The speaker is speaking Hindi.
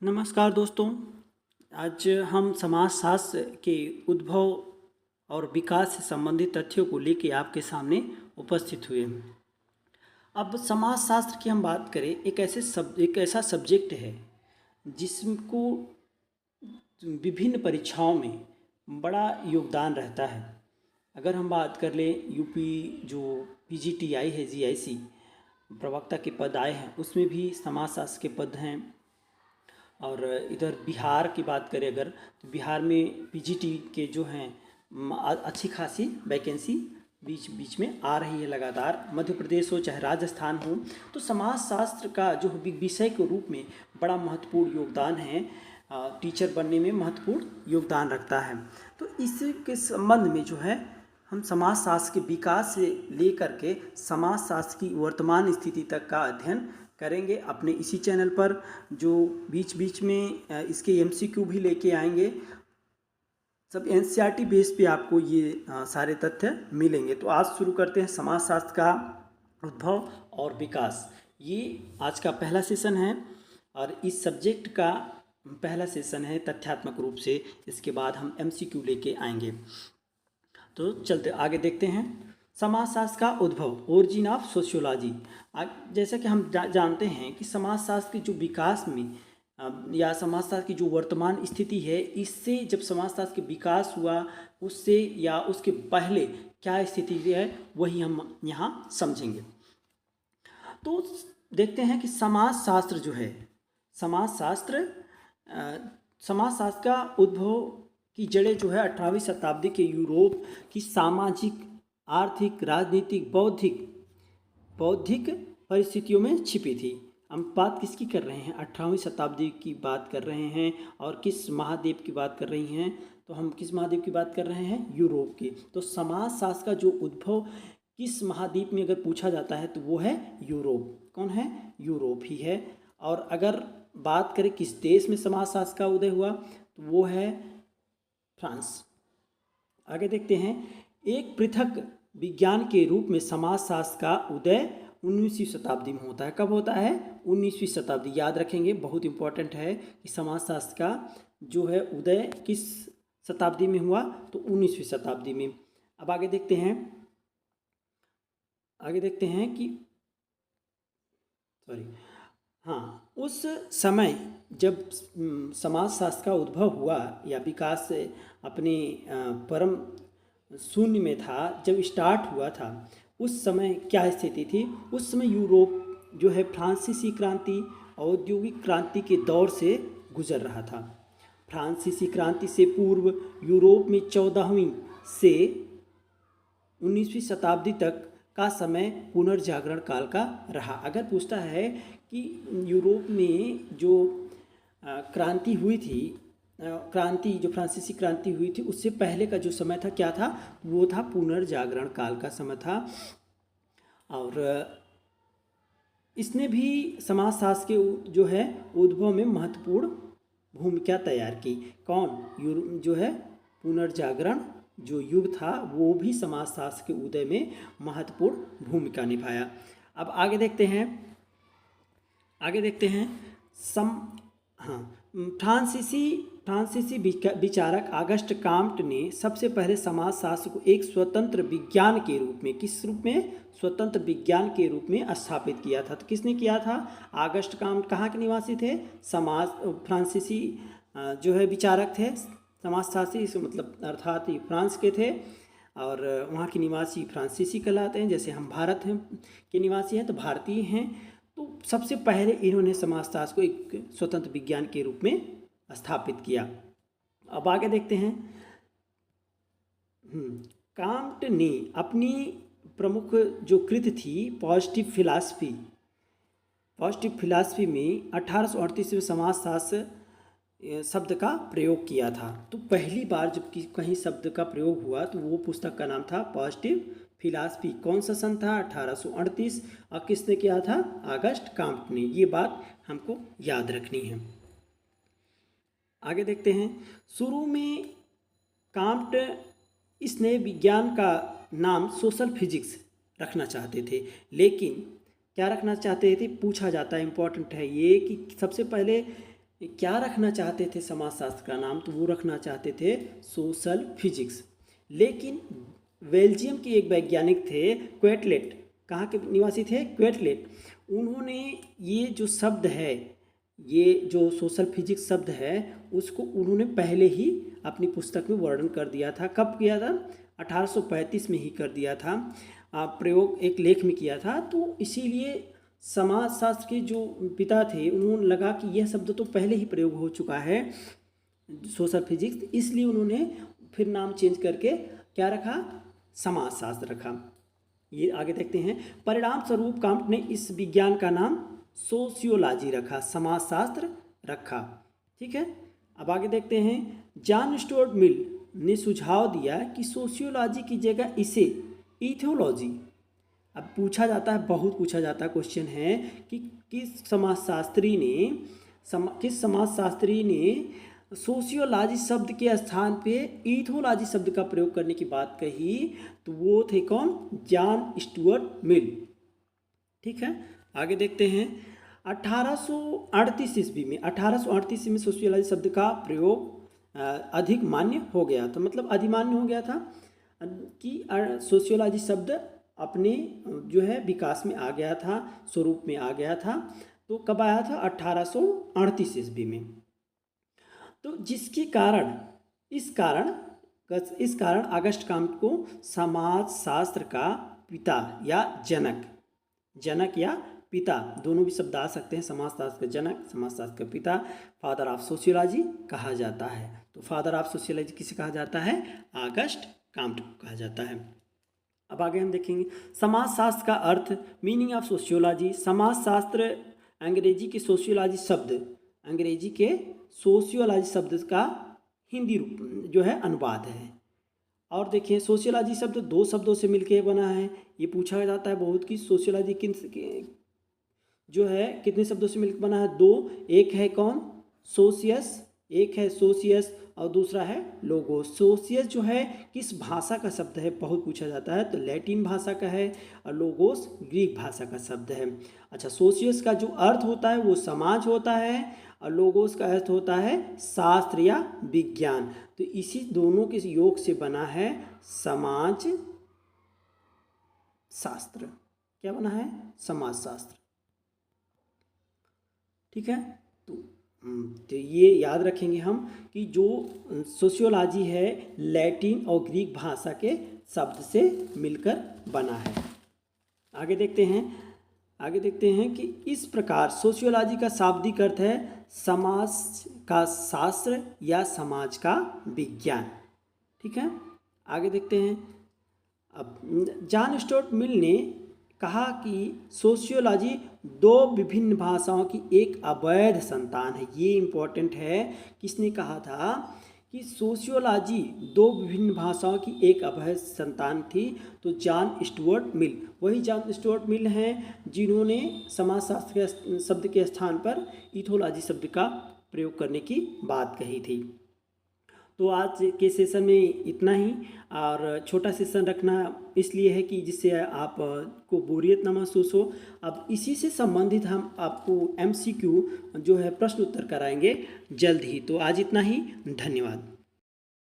नमस्कार दोस्तों। आज हम समाजशास्त्र के उद्भव और विकास से संबंधित तथ्यों को लेकर आपके सामने उपस्थित हुए हैं। अब समाजशास्त्र की हम बात करें, एक ऐसा सब्जेक्ट है जिसको विभिन्न परीक्षाओं में बड़ा योगदान रहता है। अगर हम बात कर लें यूपी जो पीजीटीआई है, जीआईसी प्रवक्ता के पद आए हैं, उसमें भी समाजशास्त्र के पद हैं। और इधर बिहार की बात करें अगर, तो बिहार में पीजीटी के जो हैं अच्छी खासी वैकेंसी बीच बीच में आ रही है लगातार। मध्य प्रदेश हो चाहे राजस्थान हो, तो समाजशास्त्र का जो विषय के रूप में बड़ा महत्वपूर्ण योगदान है, टीचर बनने में महत्वपूर्ण योगदान रखता है। तो इसके संबंध में जो है हम समाजशास्त्र के विकास से लेकर के समाजशास्त्र की वर्तमान स्थिति तक का अध्ययन करेंगे अपने इसी चैनल पर, जो बीच बीच में इसके एमसीक्यू भी लेके आएंगे। सब एनसीईआरटी बेस पे आपको ये सारे तथ्य मिलेंगे। तो आज शुरू करते हैं समाजशास्त्र का उद्भव और विकास। ये आज का पहला सेशन है और इस सब्जेक्ट का पहला सेशन है तथ्यात्मक रूप से। इसके बाद हम एमसीक्यू लेके आएंगे। तो चलते आगे देखते हैं। समाजशास्त्र का उद्भव, ओरिजिन ऑफ सोशियोलॉजी। जैसा कि हम जानते हैं कि समाजशास्त्र के जो विकास में या समाजशास्त्र की जो वर्तमान स्थिति है, इससे जब समाजशास्त्र के विकास हुआ उससे या उसके पहले क्या स्थिति है, वही हम यहाँ समझेंगे। तो देखते हैं कि समाजशास्त्र जो है, समाजशास्त्र का उद्भव की जड़ें जो है 18वीं शताब्दी के यूरोप की सामाजिक, आर्थिक, राजनीतिक, बौद्धिक परिस्थितियों में छिपी थी। हम बात किसकी कर रहे हैं? 18वीं शताब्दी की बात कर रहे हैं। और किस महाद्वीप की बात कर रही हैं? तो हम किस महाद्वीप की बात कर रहे हैं? यूरोप की। तो समाजशास्त्र का जो उद्भव किस महाद्वीप में अगर पूछा जाता है तो वो है यूरोप। कौन है? यूरोप ही है। और अगर बात करें किस देश में समाजशास्त्र का उदय हुआ, तो वो है फ्रांस। आगे देखते हैं। एक पृथक विज्ञान के रूप में समाजशास्त्र का उदय 19वीं शताब्दी में होता है। कब होता है? 19वीं शताब्दी। याद रखेंगे, बहुत इंपॉर्टेंट है कि समाजशास्त्र का जो है उदय किस शताब्दी में हुआ, तो 19वीं शताब्दी में। अब आगे देखते हैं कि उस समय जब समाजशास्त्र का उद्भव हुआ या विकास अपने परम शून्य में था, जब स्टार्ट हुआ था, उस समय क्या स्थिति थी? उस समय यूरोप जो है फ्रांसीसी क्रांति, औद्योगिक क्रांति के दौर से गुजर रहा था। फ्रांसीसी क्रांति से पूर्व यूरोप में 14वीं से 19वीं शताब्दी तक का समय पुनर्जागरण काल का रहा। अगर पूछता है कि यूरोप में जो क्रांति हुई थी, जो फ्रांसीसी क्रांति हुई थी, उससे पहले का जो समय था क्या था? वो था पुनर्जागरण काल का समय था। और इसने भी समाजशास्त्र के जो है उद्भव में महत्वपूर्ण भूमिका तैयार की। कौन? जो है पुनर्जागरण जो युग था, वो भी समाजशास्त्र के उदय में महत्वपूर्ण भूमिका निभाया। अब आगे देखते हैं। फ्रांसीसी विचारक ऑगस्ट काम्ट ने सबसे पहले समाजशास्त्र को एक स्वतंत्र विज्ञान के रूप में, किस रूप में? स्वतंत्र विज्ञान के रूप में स्थापित किया था। तो किसने किया था? August Comte. कहाँ के निवासी थे? फ्रांसीसी जो है विचारक थे, समाजशास्त्री, इस मतलब अर्थात ही फ्रांस के थे। और वहाँ के निवासी फ्रांसीसी कहलाते हैं। जैसे हम भारत हैं के निवासी हैं तो भारतीय हैं। तो सबसे पहले इन्होंने समाजशास्त्र को एक स्वतंत्र विज्ञान के रूप में स्थापित किया। अब आगे देखते हैं। काम्ट ने अपनी प्रमुख जो कृति थी पॉजिटिव फिलॉसफी में 1838 में समाजशास्त्र शब्द का प्रयोग किया था। तो पहली बार जब कहीं शब्द का प्रयोग हुआ तो वो पुस्तक का नाम था पॉजिटिव फिलॉसफी। कौन सा सन था? 1838। और किसने किया था? ऑगस्ट काम्ट ने। ये बात हमको याद रखनी है। आगे देखते हैं। शुरू में काम्ट इस नए विज्ञान का नाम सोशल फिजिक्स रखना चाहते थे, लेकिन क्या रखना चाहते थे? पूछा जाता है, इंपॉर्टेंट है ये कि सबसे पहले क्या रखना चाहते थे समाजशास्त्र का नाम, तो वो रखना चाहते थे सोशल फिजिक्स। लेकिन बेल्जियम के एक वैज्ञानिक थे क्वेटलेट, कहाँ के निवासी थे, क्वेटलेट, उन्होंने ये जो शब्द है, ये जो सोशल फिजिक्स शब्द है, उसको उन्होंने पहले ही अपनी पुस्तक में वर्णन कर दिया था। कब किया था, 1835 में ही कर दिया था, प्रयोग एक लेख में किया था। तो इसीलिए समाजशास्त्र के जो पिता थे, उन्होंने लगा कि यह शब्द तो पहले ही प्रयोग हो चुका है सोशल फिजिक्स, इसलिए उन्होंने फिर नाम चेंज करके क्या रखा, समाजशास्त्र रखा। ये आगे देखते हैं। परिणाम स्वरूप कांट ने इस विज्ञान का नाम सोशियोलॉजी रखा, समाजशास्त्र रखा। ठीक है, अब आगे देखते हैं। जॉन स्टुअर्ट मिल ने सुझाव दिया कि सोशियोलॉजी की जगह इसे इथियोलॉजी, अब पूछा जाता है, बहुत पूछा जाता है क्वेश्चन है कि किस समाजशास्त्री ने सोशियोलॉजी शब्द के स्थान पे इथियोलॉजी शब्द का प्रयोग करने की बात कही, तो वो थे कौन, जॉन स्टुअर्ट मिल। ठीक है, आगे देखते हैं। 1838 ईस्वी में सोशियोलॉजी शब्द का प्रयोग अधिक मान्य हो गया था, मतलब अधिमान्य हो गया था कि सोशियोलॉजी शब्द अपने जो है विकास में आ गया था, स्वरूप में आ गया था। तो कब आया था, 1838 ईस्वी में। तो जिसके कारण इस कारण ऑगस्ट कांट को समाजशास्त्र का पिता या जनक या पिता, दोनों भी शब्द आ सकते हैं, समाजशास्त्र का जनक, समाजशास्त्र का पिता, फादर ऑफ सोशियोलॉजी कहा जाता है। तो फादर ऑफ सोशियोलॉजी किसे कहा जाता है, ऑगस्ट कांट को कहा जाता है। अब आगे हम देखेंगे समाजशास्त्र का अर्थ, मीनिंग ऑफ सोशियोलॉजी। समाजशास्त्र अंग्रेजी के सोशियोलॉजी शब्द का हिंदी रूप जो है अनुवाद है। और देखिए सोशियोलॉजी शब्द दो शब्दों से मिलकर बना है। ये पूछा जाता है बहुत कि सोशियोलॉजी कितने शब्दों से मिलकर बना है, दो। एक है कौन, सोशियस, और दूसरा है लोगोस। सोशियस जो है किस भाषा का शब्द है, बहुत पूछा जाता है, तो लैटिन भाषा का है, और लोगोस ग्रीक भाषा का शब्द है। अच्छा, सोशियस का जो अर्थ होता है वो समाज होता है, और लोगोस का अर्थ होता है शास्त्र या विज्ञान। तो इसी दोनों के योग से बना है समाज शास्त्र। क्या बना है, समाजशास्त्र। ठीक है, तो ये याद रखेंगे हम कि जो सोशियोलॉजी है लैटिन और ग्रीक भाषा के शब्द से मिलकर बना है। आगे देखते हैं कि इस प्रकार सोशियोलॉजी का शाब्दिक अर्थ है समाज का शास्त्र या समाज का विज्ञान। ठीक है, आगे देखते हैं। अब जॉन स्टुअर्ट मिल ने कहा कि सोशियोलॉजी दो विभिन्न भाषाओं की एक अवैध संतान है। ये इम्पोर्टेंट है, किसने कहा था कि सोशियोलॉजी दो विभिन्न भाषाओं की एक अवैध संतान थी, तो जॉन स्टुअर्ट मिल। वही जॉन स्टुअर्ट मिल हैं जिन्होंने समाजशास्त्र के शब्द के स्थान पर इथियोलॉजी शब्द का प्रयोग करने की बात कही थी। तो आज के सेशन में इतना ही, और छोटा सेशन रखना इसलिए है कि जिससे आप को बोरियत ना महसूस हो। अब इसी से संबंधित हम आपको MCQ जो है प्रश्न उत्तर कराएंगे जल्द ही। तो आज इतना ही, धन्यवाद।